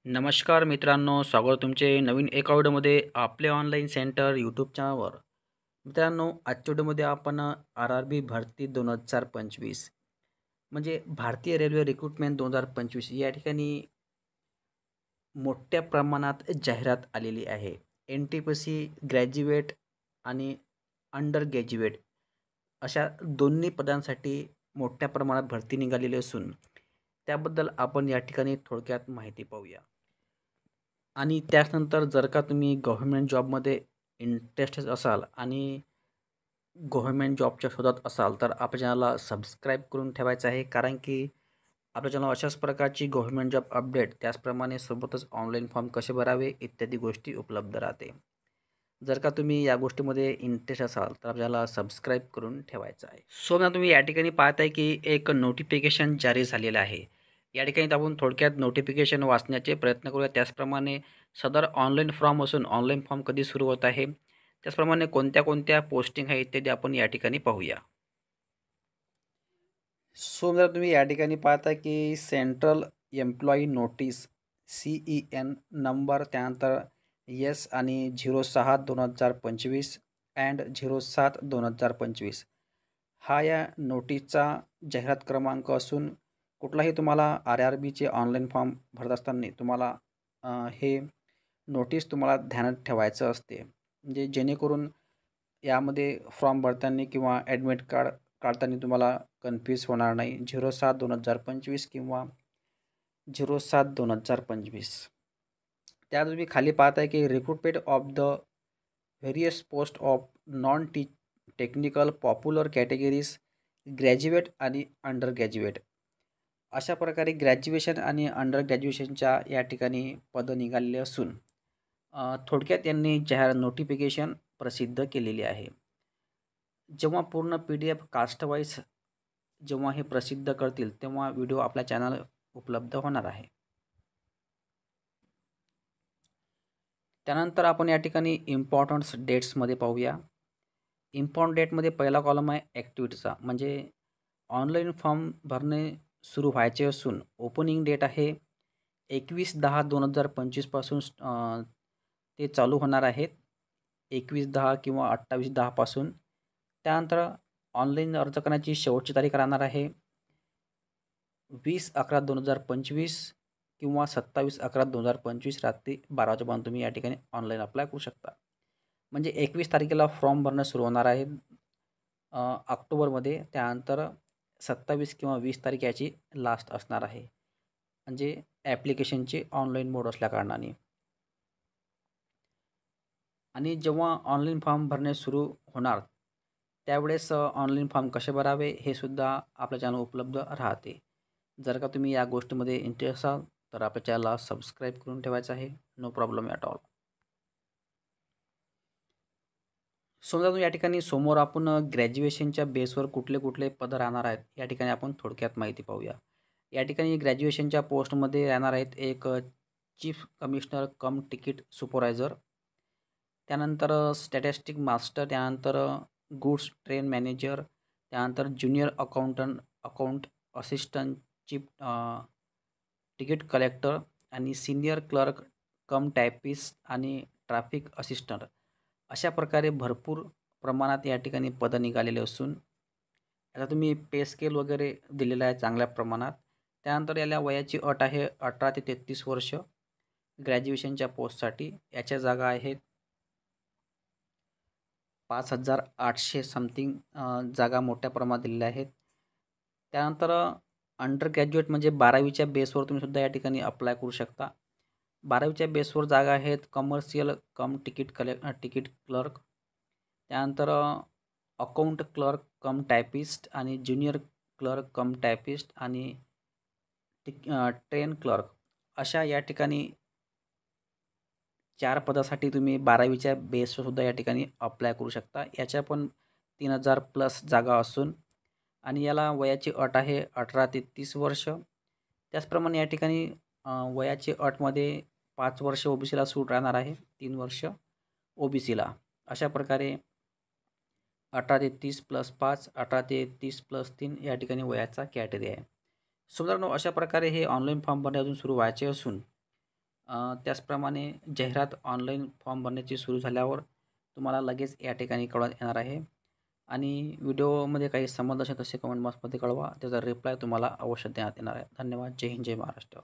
नमस्कार मित्रांनो, स्वागत तुमचे नवीन एका व्हिडिओमध्ये आपले ऑनलाईन सेंटर यूट्यूब चॅनलवर. मित्रांनो, आजच्या व्हिडिओमध्ये आपण RRB भरती 2025 म्हणजे भारतीय रेल्वे रिक्रुटमेंट 2025 या ठिकाणी मोठ्या प्रमाणात जाहिरात आलेली आहे. NTPC ग्रॅज्युएट आणि अंडर ग्रॅज्युएट अशा दोन्ही पदांसाठी मोठ्या प्रमाणात भरती निघालेली असून त्याबद्दल आपण या ठिकाणी थोडक्यात माहिती पाहूया. आणि त्यानंतर जर का तुम्ही गव्हर्नमेंट जॉबमध्ये इंटरेस्टेड असाल आणि गव्हर्नमेंट जॉबच्या शोधात असाल तर आपल्या चॅनलला सबस्क्राईब करून ठेवायचं आहे, कारण की आपल्या चॅनल अशाच प्रकारची गव्हर्नमेंट जॉब अपडेट त्याचप्रमाणे सोबतच ऑनलाईन फॉर्म कसे भरावे इत्यादी गोष्टी उपलब्ध राहते. जर का तुम्ही या गोष्टीमध्ये इंटरेस्ट असाल तर आपल्याला सबस्क्राईब करून ठेवायचं आहे. सो ना तुम्ही या ठिकाणी पाहताय की एक नोटिफिकेशन जारी झालेलं आहे. या ठिकाणी आपण थोडक्यात नोटिफिकेशन वाचण्याचे प्रयत्न करूया. त्याचप्रमाणे सदर ऑनलाईन फॉर्म असून ऑनलाईन फॉर्म कधी सुरू होत आहे, त्याचप्रमाणे कोणत्या कोणत्या पोस्टिंग आहे इत्यादी आपण या ठिकाणी पाहूया. सो जर तुम्ही या ठिकाणी पाहता की central employee notice CEN number, त्यानंतर एस आणि 06/2025 अँड 07/2025 हा या नोटीसचा जाहिरात क्रमांक असून कुठलाही तुम्हाला RRBचे ऑनलाईन फॉर्म भरत असताना तुम्हाला हे नोटीस तुम्हाला ध्यानात ठेवायचं असते. म्हणजे जेणेकरून यामध्ये फॉर्म भरताना किंवा ॲडमिट कार्ड काढताना तुम्हाला कन्फ्यूज होणार नाही. 07/2025 किंवा 07/2025. त्यात तुम्ही खाली पाहताय की recruitment of the various post of non technical popular categories graduate आणि अंडर ग्रॅज्युएट अशा प्रकारे ग्रॅज्युएशन आणि अंडर ग्रॅज्युएशनच्या या ठिकाणी पदं निघालेली असून थोडक्यात यांनी जाहीर नोटिफिकेशन प्रसिद्ध केलेली आहे. जेव्हा पूर्ण PDF कास्टवाईज जेव्हा हे प्रसिद्ध करतील तेव्हा व्हिडिओ आपल्या चॅनल उपलब्ध होणार आहे. त्यानंतर आपण या ठिकाणी इम्पॉर्टंट डेट्समध्ये पाहूया. इम्पॉर्टंट डेटमध्ये पहिला कॉलम आहे ॲक्टिव्हिटीचा, म्हणजे ऑनलाईन फॉर्म भरणे सुरू व्हायचे असून ओपनिंग डेट आहे 21/10/2025 पासून ते चालू होणार आहेत. 21/10 किंवा 28/10 पासून. त्यानंतर ऑनलाईन अर्ज करण्याची शेवटची तारीख राहणार आहे 20/11/2025 किंवा 27/11/2025 रात्री 12 वाजेपर्यंत तुम्ही या ठिकाणी ऑनलाईन अप्लाय करू शकता. म्हणजे 21 तारखेला फॉर्म भरणं सुरू होणार आहे ऑक्टोबरमध्ये. त्यानंतर 27 किंवा 20 तारीख याची लास्ट असणार आहे, म्हणजे ॲप्लिकेशनचे ऑनलाईन मोड असल्याकारणाने. आणि जेव्हा ऑनलाईन फॉर्म भरणे सुरू होणार त्यावेळेस ऑनलाईन फॉर्म कसे भरावे हे सुद्धा आपल्या चॅनल उपलब्ध राहते. जर का तुम्ही या गोष्टीमध्ये इंटरेस्ट असाल तर आपल्या चॅनलला सबस्क्राईब करून ठेवायचं आहे. No problem at all. समजा या ठिकाणी समोर आपण ग्रॅज्युएशनच्या बेसवर कुठले कुठले पद राहणार आहेत या ठिकाणी आपण थोडक्यात माहिती पाहूया. या ठिकाणी ग्रॅज्युएशनच्या पोस्टमध्ये राहणार आहेत एक चीफ कमिशनर कम तिकीट सुपरवायझर, त्यानंतर स्टॅटिस्टिक मास्टर, त्यानंतर गुड्स ट्रेन मॅनेजर, त्यानंतर junior account assistant, chief ticket collector आणि सीनियर क्लर्क कम टायपिस्ट आणि ट्रॅफिक असिस्टंट अशा प्रकारे भरपूर प्रमाणात या ठिकाणी पदं निघालेले असून आता तुम्ही पे स्केल वगैरे दिलेला आहे चांगल्या प्रमाणात. त्यानंतर याला वयाची अट आहे 18 ते 33 वर्ष ग्रॅज्युएशनच्या पोस्टसाठी. याच्या जागा आहेत 5,800 समथिंग जागा मोठ्या प्रमाणात दिलेल्या आहेत. त्यानंतर अंडर ग्रॅज्युएट म्हणजे 12वीच्या बेसवर तुम्ही सुद्धा या ठिकाणी अप्लाय करू शकता. 12वीच्या बेसवर जागा आहेत कमर्शियल कम तिकीट क्लर्क, त्यानंतर अकाउंट क्लर्क कम टायपिस्ट आणि ज्युनियर क्लर्क कम टायपिस्ट आणि ट्रेन क्लर्क अशा या ठिकाणी 4 पदासाठी तुम्ही 12वीच्या बेसवर सुद्धा या ठिकाणी अप्लाय करू शकता. याच्या पण 3000 प्लस जागा असून आणि याला वयाची अट आहे 18 ते 30 वर्ष. त्याचप्रमाणे या ठिकाणी वयाची अटमध्ये 5 वर्ष OBCला सूट राहणार आहे, 3 वर्ष OBCला. अशा प्रकारे 18 ते 30 + 5, 18 ते 30 + 3 या ठिकाणी वयाचा कॅटेगरी आहे. मित्रांनो, अशा प्रकारे हे ऑनलाईन फॉर्म भरणे अजून सुरू व्हायचे असून त्याचप्रमाणे जाहिरात ऑनलाईन फॉर्म भरण्याची सुरू झाल्यावर तुम्हाला लगेच या ठिकाणी कळवण्यात येणार आहे. आणि व्हिडिओमध्ये काही संबंध असेल तसे कमेंट बॉक्समध्ये कळवा. त्याचा रिप्लाय तुम्हाला अवश्य देण्यात येणार आहे. धन्यवाद. जय हिंद, जय महाराष्ट्र.